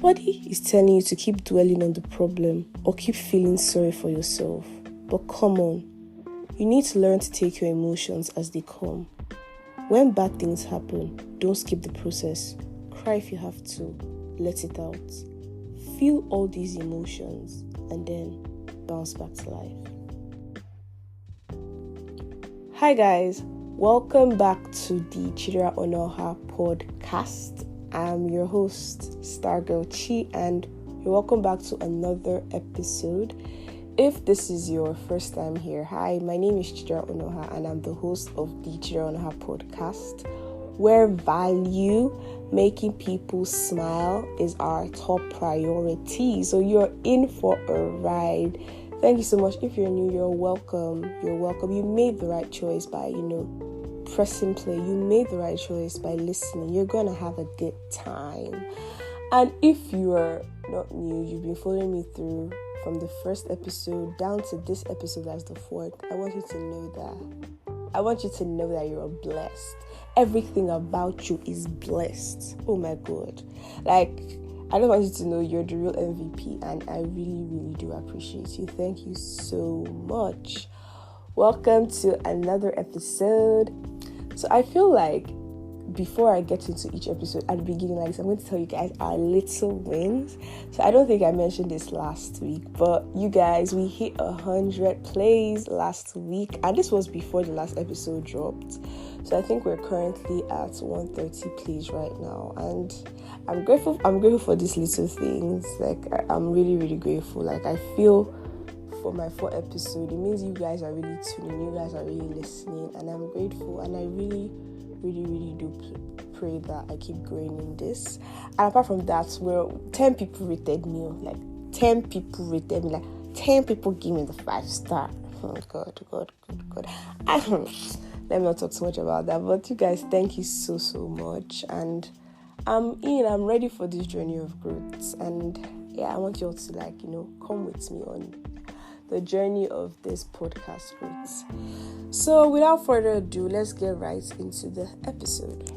Nobody is telling you to keep dwelling on the problem or keep feeling sorry for yourself. But come on, you need to learn to take your emotions as they come. When bad things happen, don't skip the process. Cry if you have to. Let it out. Feel all these emotions and then bounce back to life. Hi guys, welcome back to the Chidera podcast. I'm your host, Stargirl Chi, and you're welcome back to another episode. If this is your first time here, hi, my name is Chidera Onoha, and I'm the host of the Chidera Onoha podcast, where value, making people smile, is our top priority. So you're in for a ride. Thank you so much. If you're new, you're welcome. You're welcome. You made the right choice by, pressing play. You made the right choice by listening. You're going to have a good time. And if you are not new, you've been following me through from the first episode down to this episode as the fourth. I want you to know that you're blessed. Everything about you is blessed. Oh my God. I just want you to know you're the real MVP, and I really, really do appreciate you. Thank you so much. Welcome to another episode. So I feel like before I get into each episode at the beginning, I'm going to tell you guys our little wins. So I don't think I mentioned this last week, but you guys, we hit 100 plays last week, and this was before the last episode dropped. So I think we're currently at 130 plays right now, and I'm grateful for these little things. I'm really, really grateful. I feel for my 4th episode, it means you guys are really tuning, you guys are really listening, and I'm grateful, and I really, really, really do pray that I keep growing in this. And apart from that, 10 people rated me, 10 people rated me, 10 people give me the 5-star. Oh God. Let me not talk so much about that, but you guys, thank you so much, and I'm ready for this journey of growth, and I want you all to come with me on the journey of this podcast growth. So without further ado, let's get right into the episode.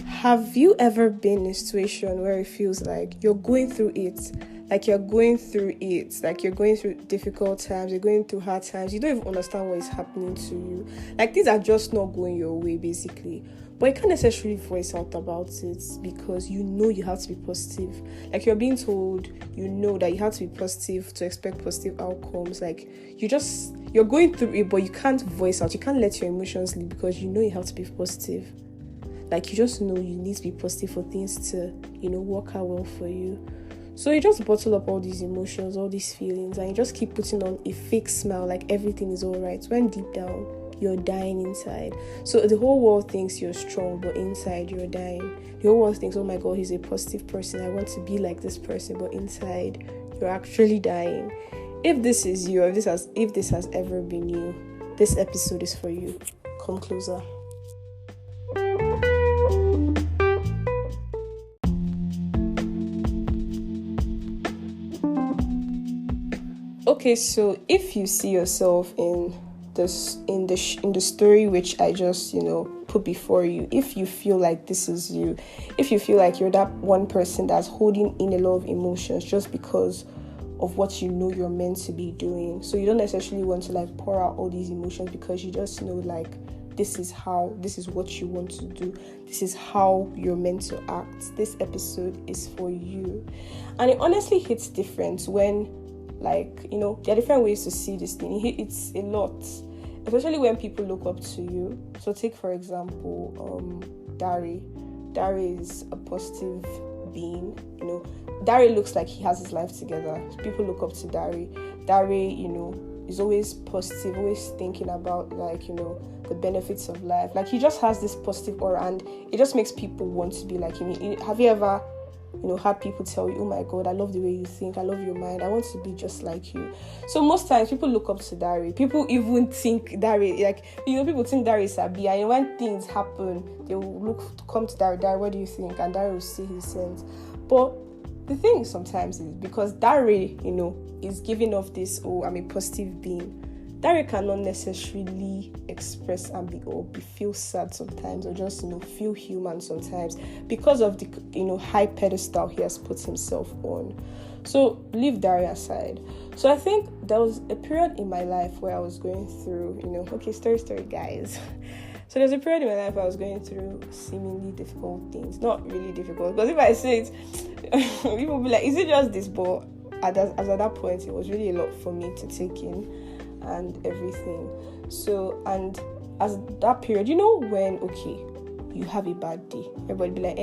Have you ever been in a situation where it feels like you're going through it? You're going through difficult times, you're going through hard times, you don't even understand what is happening to you. Things are just not going your way, basically. But you can't necessarily voice out about it because you have to be positive. You're being told, that you have to be positive to expect positive outcomes. You're going through it, but you can't voice out. You can't let your emotions lead because you have to be positive. You just know you need to be positive for things to, work out well for you. So you just bottle up all these emotions, all these feelings, and you just keep putting on a fake smile like everything is all right, when deep down, you're dying inside. So the whole world thinks you're strong, but inside you're dying. The whole world thinks, oh my God, he's a positive person, I want to be like this person, but inside, you're actually dying. If this is you, if this has ever been you, this episode is for you. Come closer. Okay, so if you see yourself in the story which I just put before you, if you feel like this is you, if you feel like you're that one person that's holding in a lot of emotions just because of what you're meant to be doing, so you don't necessarily want to pour out all these emotions because you just know this is what you want to do, this is how you're meant to act, this episode is for you. And it honestly hits different when there are different ways to see this thing. It's a lot, especially when people look up to you. So take for example Dari is a positive being. Dari looks like he has his life together. People look up to Dari is always positive, always thinking about the benefits of life. He just has this positive aura, and it just makes people want to be like him. Have you ever had people tell you, oh my God, I love the way you think, I love your mind, I want to be just like you? So most times people look up to Dari. People even think Dari, people think Dari is Sabi, and when things happen, they will come to Dari, what do you think? And Dari will say his sense. But the thing sometimes is because Dari, is giving off this, oh, I'm a positive being, Daria cannot necessarily express and feel sad sometimes, or just feel human sometimes, because of the high pedestal he has put himself on. So leave Daria aside. So I think there was a period in my life where I was going through, story guys. So there's a period in my life where I was going through seemingly difficult things. Not really difficult, because if I say it, people will be like, is it just this? But at that point, it was really a lot for me to take in and everything. So, and as that period, when, you have a bad day, everybody be like,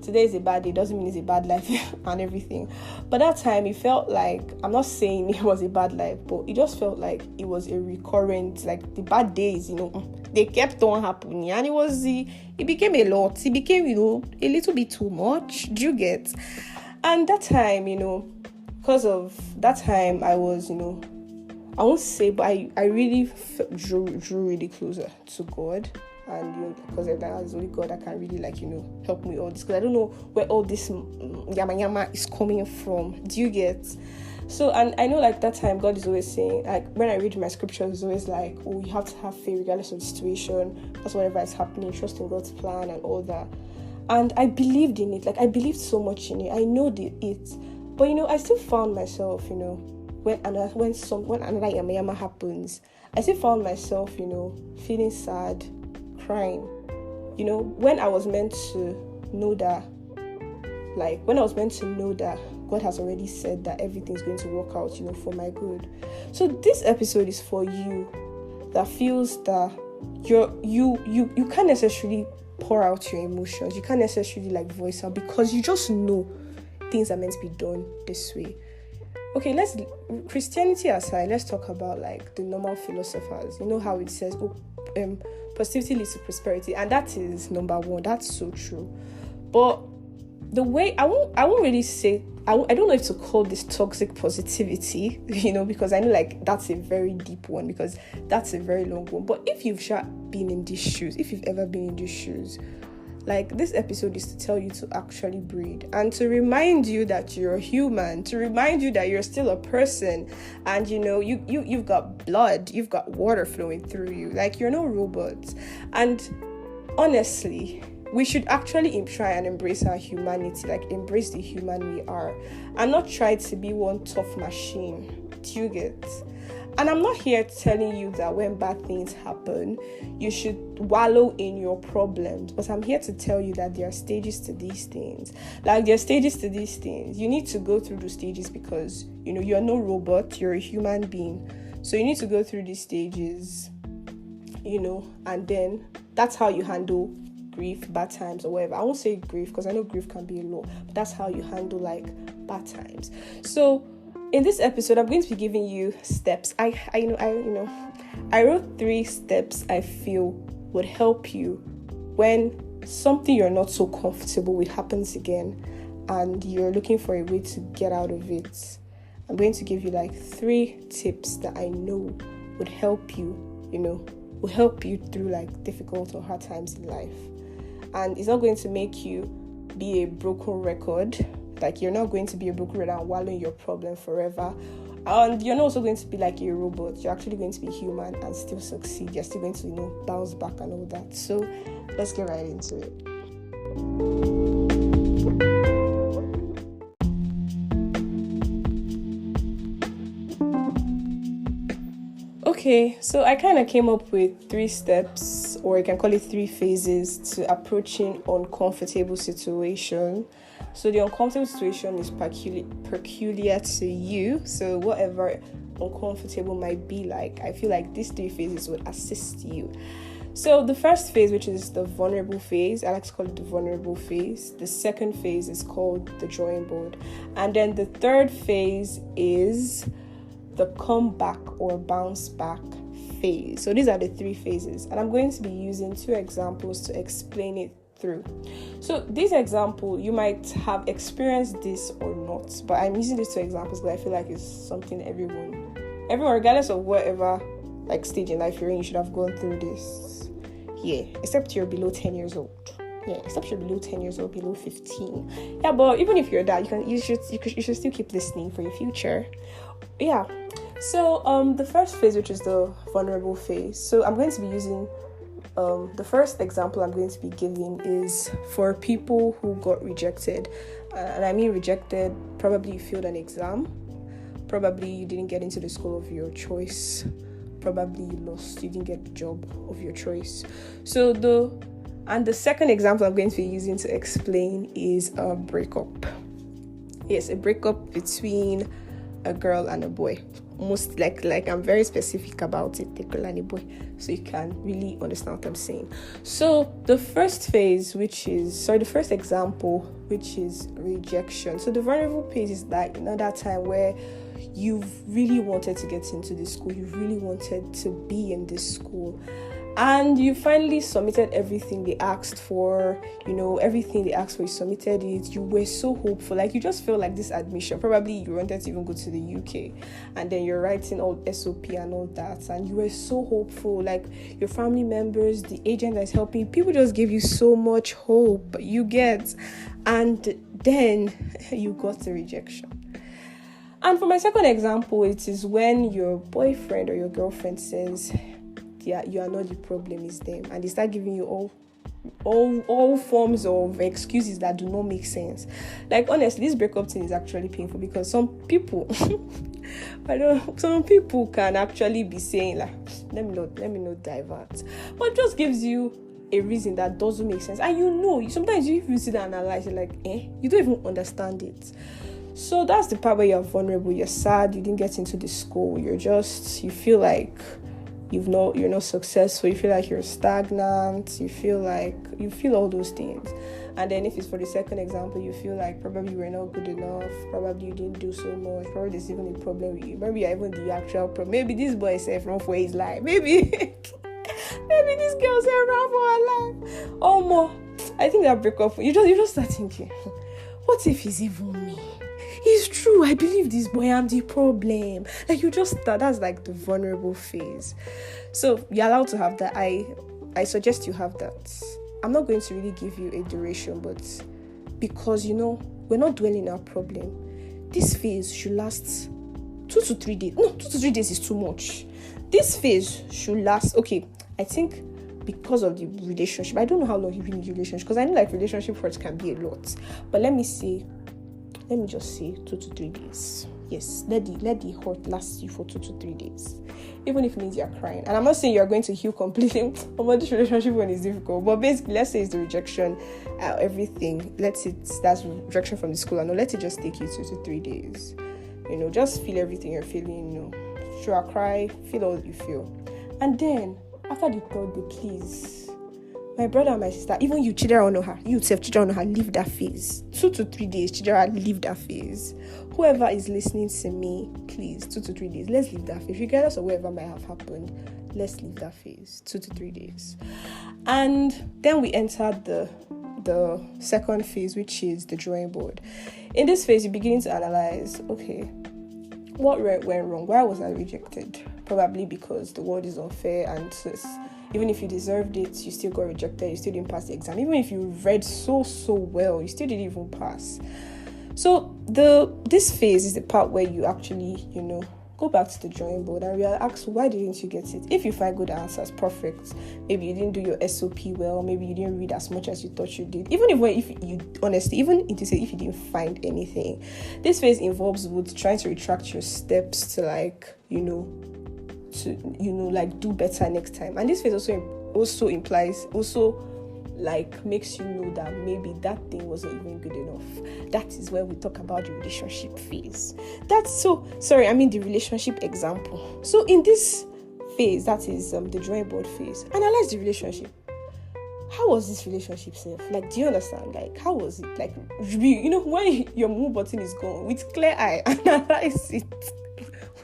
today is a bad day, doesn't mean it's a bad life and everything. But that time, it felt like, I'm not saying it was a bad life, but it just felt like it was a recurrent, like the bad days, they kept on happening, and it became a lot. It became, a little bit too much. Do you get? And that time, because of that time, I was, I won't say, but I really drew really closer to God. And because of that, it's only God that can really help me all this, because I don't know where all this yama is coming from. Do you get? So, and I know that time God is always saying, when I read my scriptures, it's always like, oh, you have to have faith regardless of the situation, because whatever is happening, trust in God's plan and all that. And I believed in it. I believed so much in it. I know it. But I still found myself, when another yama happens, I still found myself, feeling sad, crying. When I was meant to know that, God has already said that everything's going to work out, for my good. So this episode is for you that feels that you can't necessarily pour out your emotions. You can't necessarily voice out, because you just know things are meant to be done this way. Okay, Christianity aside, let's talk about the normal philosophers. You know how it says, positivity leads to prosperity, and that is number one. That's so true. But the way I won't really say, I don't know if to call this toxic positivity, because I know that's a very deep one, because that's a very long one. But if you've been in these shoes, if you've ever been in these shoes, this episode is to tell you to actually breathe, and to remind you that you're human, to remind you that you're still a person, and you've got blood, you've got water flowing through you, you're no robot. And honestly, we should actually try and embrace our humanity, embrace the human we are, and not try to be one tough machine. Do you get? And I'm not here telling you that when bad things happen, you should wallow in your problems. But I'm here to tell you that there are stages to these things. There are stages to these things. You need to go through those stages, because, you're no robot. You're a human being. So you need to go through these stages, and then that's how you handle grief, bad times, or whatever. I won't say grief, because I know grief can be a lot. But that's how you handle, bad times. So in this episode, I'm going to be giving you steps. I wrote 3 steps I feel would help you when something you're not so comfortable with happens again, and you're looking for a way to get out of it. I'm going to give you 3 tips that I know would help you, will help you through difficult or hard times in life. And it's not going to make you be a broken record. You're not going to be a broken record and wallow in your problem forever. And you're not also going to be a robot. You're actually going to be human and still succeed. You're still going to, bounce back and all that. So let's get right into it. Okay, so I kind of came up with 3 steps, or you can call it 3 phases, to approaching uncomfortable situation. So the uncomfortable situation is peculiar to you. So whatever uncomfortable might be I feel these 3 phases would assist you. So the first phase, which is the vulnerable phase, I like to call it the vulnerable phase. The second phase is called the drawing board. And then the third phase is the comeback or bounce back phase. So these are the 3 phases. And I'm going to be using 2 examples to explain it through. So this example, you might have experienced this or not, but I'm using these 2 examples because I feel it's something everyone, regardless of whatever stage in life you're in, you should have gone through this. Yeah, except you're below 10 years old. Yeah, except you're below 10 years old, below 15. Yeah, but even if you're that, you should still keep listening for your future. Yeah. So the first phase, which is the vulnerable phase. So I'm going to be using the first example I'm going to be giving is for people who got rejected. And I mean rejected, probably you failed an exam, probably you didn't get into the school of your choice, probably you didn't get the job of your choice. So the second example I'm going to be using to explain is a breakup. Yes, a breakup between a girl and a boy. Most like I'm very specific about it, a girl and a boy, so you can really understand what I'm saying. So the first example, which is rejection. So the vulnerable phase is that time where you've really wanted to get into this school, you've really wanted to be in this school, and you finally submitted everything they asked for, everything they asked for, you submitted it. You were so hopeful, like you just felt like this admission, probably you wanted to even go to the UK, and then you're writing all SOP and all that, and you were so hopeful, like your family members, the agent that's helping, people just gave you so much hope, you get, and then you got the rejection. And for my second example, it is when your boyfriend or your girlfriend says, yeah, you are not the problem, it's them, and they start giving you all forms of excuses that do not make sense. Like honestly, this breakup thing is actually painful because some people some people can actually be saying like, let me not divert, but it just gives you a reason that doesn't make sense, and sometimes you sit and analyze, you're like, you don't even understand it. So that's the part where you're vulnerable, you're sad, you didn't get into the school, you feel like you're not successful, you feel like you're stagnant, you feel all those things. And then if it's for the second example, you feel like probably you were not good enough, probably you didn't do so much, probably there's even a problem with you, maybe you're even the actual problem, maybe this boy is wrong for his life, maybe this girl's wrong for her life. Oh more, I think that breakup, you just start thinking, what if it's even me? It's true, I believe this boy, I'm the problem. Like that's like the vulnerable phase. So you're allowed to have that. I suggest you have that. I'm not going to really give you a duration, but because we're not dwelling on our problem, this phase should last 2 to 3 days. No, 2 to 3 days is too much. This phase should last, okay, I think because of the relationship. I don't know how long you've been in the relationship, because I know like relationship hurts can be a lot. But let me just say 2 to 3 days. Yes, let the hurt last you for 2 to 3 days. Even if it means you're crying. And I'm not saying you're going to heal completely about this relationship when it's difficult. But basically, let's say it's the rejection, everything. That's rejection from the school. And let it just take you 2 to 3 days. Just feel everything you're feeling, Sure, cry, feel all you feel. And then, after the 3rd day, please, my brother and my sister, even you, Chidera, know her. You, Chidera, know her. Leave that phase. 2 to 3 days, Chidera, leave that phase. Whoever is listening to me, please, 2 to 3 days. Let's leave that phase. Regardless of whatever might have happened, let's leave that phase. 2 to 3 days. And then we entered the second phase, which is the drawing board. In this phase, you begin to analyze, okay, what went wrong? Why was I rejected? Probably because the world is unfair, and even if you deserved it, you still got rejected, you still didn't pass the exam. Even if you read so well, you still didn't even pass. So this phase is the part where you actually, go back to the drawing board and ask, why didn't you get it? If you find good answers, perfect. Maybe you didn't do your SOP well, maybe you didn't read as much as you thought you did. Even if you didn't find anything, this phase involves trying to retract your steps to do better next time. And this phase also implies makes you know that maybe that thing wasn't even good enough. That is where we talk about the relationship phase. The relationship example. So in this phase, that is the drawing board phase, analyze the relationship. How was this relationship safe? Like, do you understand? Like, how was it? Like, when your move button is gone, with clear eye, analyze it.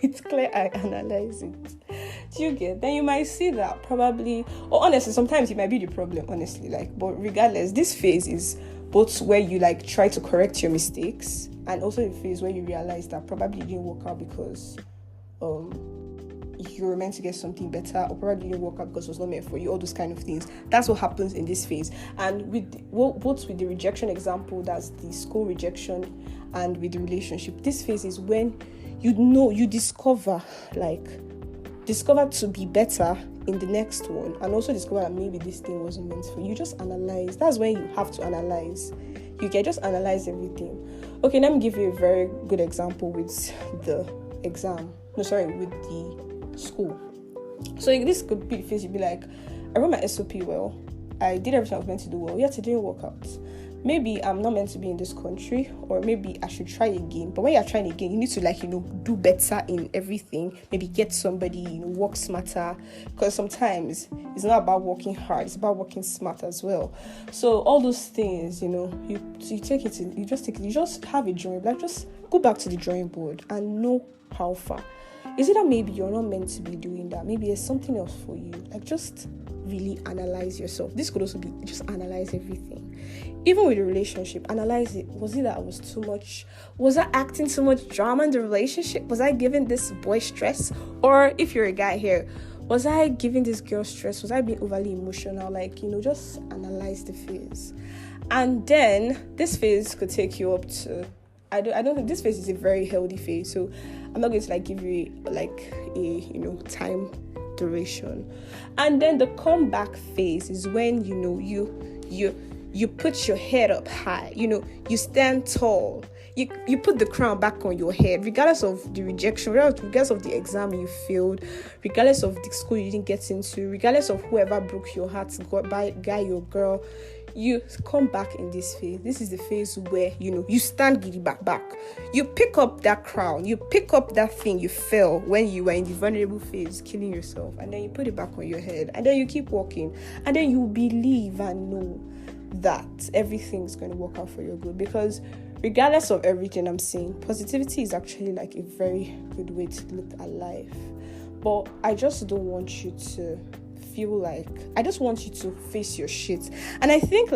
With clear eye, analyze it. Do you get? Then you might see that probably, or honestly, sometimes it might be the problem, honestly. But regardless, this phase is both where you try to correct your mistakes, and also a phase where you realize that probably it didn't work out because you were meant to get something better, or probably didn't work out because it was not meant for you, all those kind of things. That's what happens in this phase. And both with the rejection example, that's the school rejection, and with the relationship, this phase is when you discover to be better in the next one, and also discover that maybe this thing wasn't meant for you. You just analyze. That's when you have to analyze. You can just analyze everything. Okay, let me give you a very good example with the with the school. So this could be the phase you'd be like, I wrote my SOP well, I did everything I was meant to do well, yet it didn't work out. Maybe I'm not meant to be in this country, or maybe I should try again. But when you're trying again, you need to do better in everything. Maybe get somebody, you work smarter, because sometimes it's not about working hard, it's about working smart as well. So all those things, you just have a drawing, just go back to the drawing board and know how far. Is it that maybe you're not meant to be doing that? Maybe there's something else for you. Just really analyze yourself. This could also be just analyze everything. Even with a relationship, analyze it. Was it that I was too much? Was I acting too much drama in the relationship? Was I giving this boy stress? Or if you're a guy here, was I giving this girl stress? Was I being overly emotional? Just analyze the phase. And then this phase could take you up to, I don't think this phase is a very healthy phase. So I'm not going to give you a time duration. And then the comeback phase is when you put your head up high, you stand tall, you put the crown back on your head, regardless of the rejection, regardless of the exam you failed, regardless of the school you didn't get into, regardless of whoever broke your heart, guy or girl. You come back in this phase. This is the phase where you stand giddy back. You pick up that crown, you pick up that thing you fell when you were in the vulnerable phase, killing yourself, and then you put it back on your head, and then you keep walking, and then you believe and know that everything's going to work out for your good. Because regardless of everything I'm saying, positivity is actually a very good way to look at life. But I just don't want you to feel I just want you to face your shit. And I think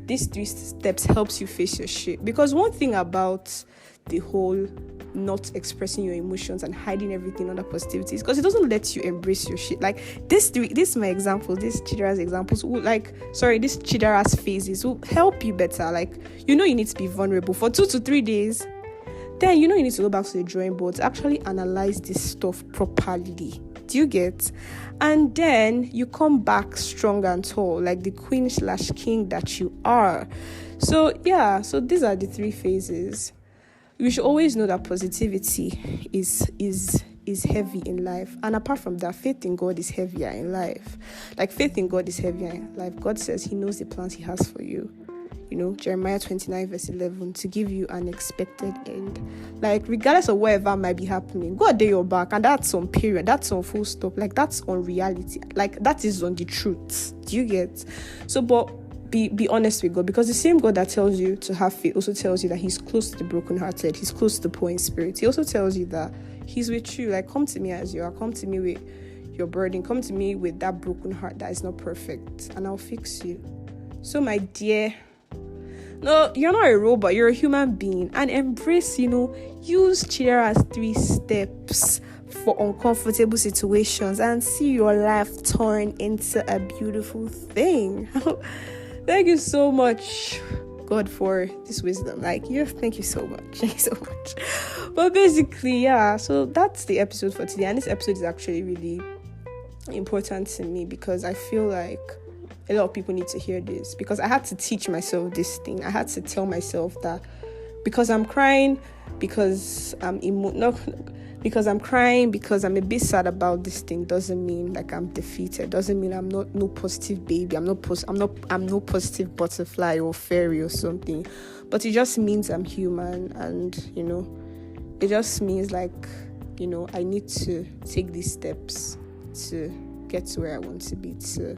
these 3 steps helps you face your shit. Because one thing about the whole not expressing your emotions and hiding everything under positivity is because it doesn't let you embrace your shit. This is my example, this Chidera's examples this Chidera's phases will help you better. You need to be vulnerable for 2 to 3 days. Then you need to go back to the drawing board to actually analyze this stuff properly. Do you get? And then you come back strong and tall, like the queen/king that you are. So these are the 3 phases. We should always know that positivity is heavy in life. And apart from that, faith in God is heavier in life. Faith in God is heavier in life. God says he knows the plans he has for you. Jeremiah 29 verse 11, to give you an expected end. Regardless of whatever might be happening, God did your back, and that's on period, that's on full stop, that's on reality, that is on the truth. Do you get? So, but be honest with God, because the same God that tells you to have faith also tells you that he's close to the brokenhearted, he's close to the poor in spirit. He also tells you that he's with you. Come to me as you are, come to me with your burden, come to me with that broken heart that is not perfect, and I'll fix you. So my dear, no, you're not a robot, you're a human being, and embrace, use Chidera's 3 steps for uncomfortable situations and see your life turn into a beautiful thing. Thank you so much, God, for this wisdom. Thank you so much. Thank you so much. But basically, so that's the episode for today. And this episode is actually really important to me because I feel like a lot of people need to hear this, because I had to teach myself this thing. I had to tell myself that because I'm crying, because I'm crying because I'm a bit sad about this thing, doesn't mean I'm defeated. Doesn't mean I'm not no positive baby. I'm no positive butterfly or fairy or something. But it just means I'm human, and it just means I need to take these steps to get to where I want to be, to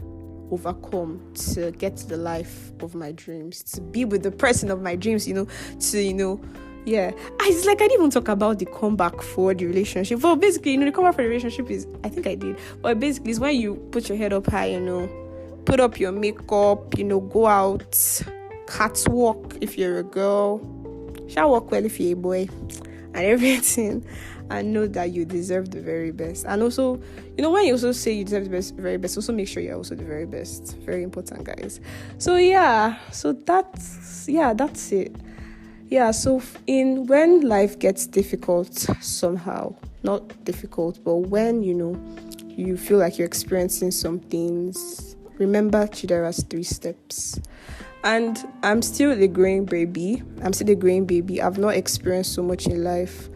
overcome, to get to the life of my dreams, to be with the person of my dreams, I didn't even talk about the comeback for the relationship. Well, basically, the comeback for the relationship is, I think I did, but basically it's when you put your head up high, put up your makeup, go out, catwalk if you're a girl, shall walk well if you're a boy, and everything, and know that you deserve the very best. And also, when you also say you deserve the very best, also make sure you're also the very best. Very important, guys. So that's it. Yeah, so in when life gets difficult somehow, not difficult, but when you feel like you're experiencing some things, remember Chidera's 3 steps. And I'm still the growing baby. I've not experienced so much in life.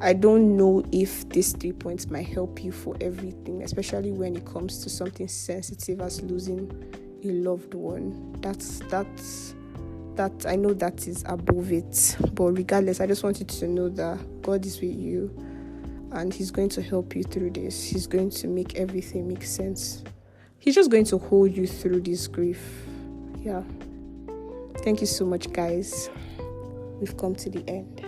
I don't know if these 3 points might help you for everything, especially when it comes to something sensitive as losing a loved one. That I know that is above it. But regardless, I just want you to know that God is with you and He's going to help you through this. He's going to make everything make sense. He's just going to hold you through this grief. Yeah. Thank you so much, guys. We've come to the end.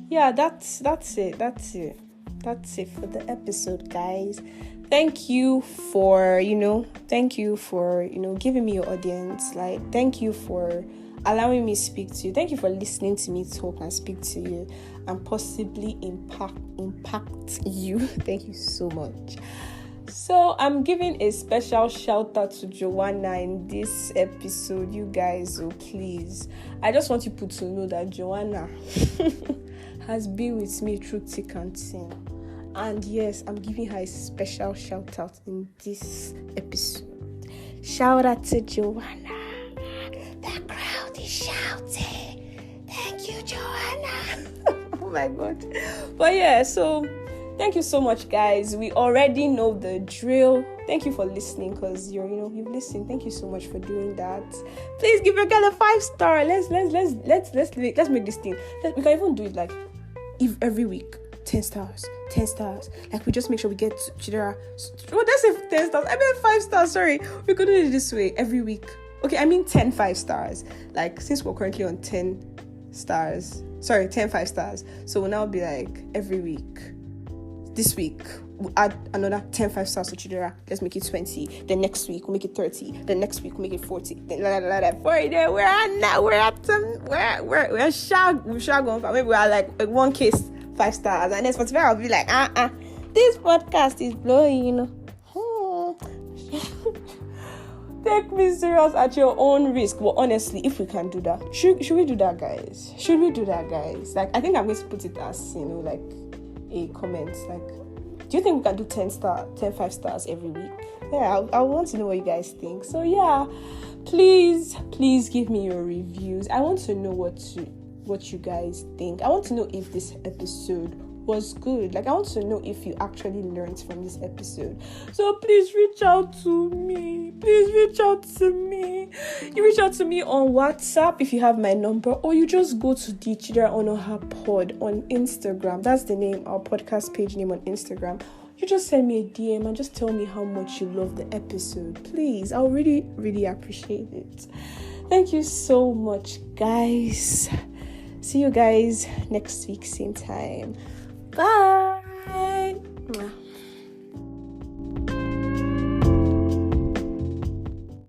Yeah, that's it. That's it for the episode, guys. Thank you for giving me your audience. Like, thank you for allowing me to speak to you. Thank you for listening to me talk and speak to you and possibly impact you. Thank you so much. So I'm giving a special shout out to Joanna in this episode, you guys. So please, I just want people to know that Joanna has been with me through thick and thin. And yes, I'm giving her a special shout out in this episode. Shout out to Joanna. The crowd is shouting. Thank you, Joanna. Oh my God. But yeah, so thank you so much, guys. We already know the drill. Thank you for listening, because you've listened. Thank you so much for doing that. Please give your girl a 5-star. Let's make this thing. We can even do it like if every week 10 stars. Like, we just make sure we get Chidera. What did I say? 10 stars. I meant 5 stars. Sorry, we could do it this way every week. Okay, I mean 10 5-stars. Like, since we're currently on 10 stars. Sorry, 10 5 stars. So we'll now be like every week. This week, we'll add another 10 5 stars to Chidera. Let's make it 20. The next week, we'll make it 30. The next week, we'll make it 40. Then, we're going for. Maybe we're like one case 5 stars. And then Spotify, I'll be like, this podcast is blowing, Take me serious at your own risk. But honestly, if we can do that, should we do that, guys? Like, I think I'm going to put it as, like, a comment. Like, do you think we can do 10 5 stars every week? Yeah, I want to know what you guys think. So yeah, please give me your reviews. I want to know what you guys think. I want to know if this episode was good. Like, I want to know if you actually learned from this episode. So please reach out to me. You reach out to me on WhatsApp if you have my number, or you just go to the Chidera Onoha Pod on Instagram. That's the name, our podcast page name on Instagram. You just send me a DM and just tell me how much you love the episode. Please, I'll really, really appreciate it. Thank you so much, guys. See you guys next week, same time. Bye.